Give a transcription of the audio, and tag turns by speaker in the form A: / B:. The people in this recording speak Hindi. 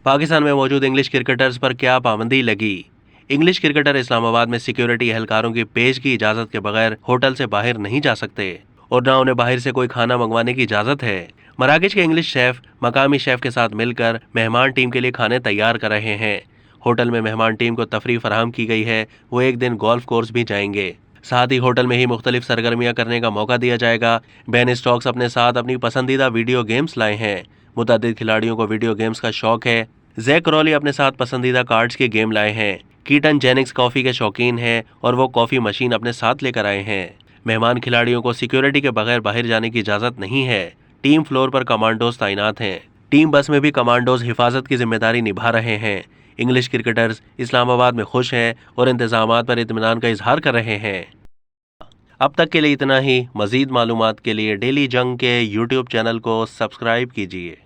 A: पाकिस्तान में मौजूद इंग्लिश क्रिकेटर्स पर क्या पाबंदी लगी? इंग्लिश क्रिकेटर इस्लामाबाद में सिक्योरिटी एहलकारों की पेश की इजाजत के बगैर होटल से बाहर नहीं जा सकते और न उन्हें बाहर से कोई खाना मंगवाने की इजाजत है। मराकेश के इंग्लिश शेफ मकामी शेफ के साथ मिलकर मेहमान टीम के लिए खाने तैयार कर रहे हैं। होटल में मेहमान टीम को तफरीह फराहम की गई है। वो एक दिन गोल्फ कोर्स भी जाएंगे। साथ ही होटल में ही मुख्तलिफ सरगर्मियां करने का मौका दिया जाएगा। बेन स्टोक्स अपने साथ अपनी पसंदीदा वीडियो गेम्स लाए हैं। मुतअद्दिद खिलाड़ियों को वीडियो गेम्स का शौक है। जैक क्रॉली अपने साथ पसंदीदा कार्ड्स के गेम लाए हैं। कीटन जेनिक्स कॉफी के शौकीन हैं और वो कॉफी मशीन अपने साथ लेकर आए हैं। मेहमान खिलाड़ियों को सिक्योरिटी के बगैर बाहर जाने की इजाजत नहीं है। टीम फ्लोर पर कमांडोज तैनात हैं। टीम बस में भी कमांडोज हिफाजत की जिम्मेदारी निभा रहे हैं। इंग्लिश क्रिकेटर्स इस्लामाबाद में खुश हैं और इंतजामात पर इत्मीनान का इजहार कर रहे हैं। अब तक के लिए इतना ही। मजीद मालूमात के लिए डेली जंग के यूट्यूब चैनल को सब्सक्राइब कीजिए।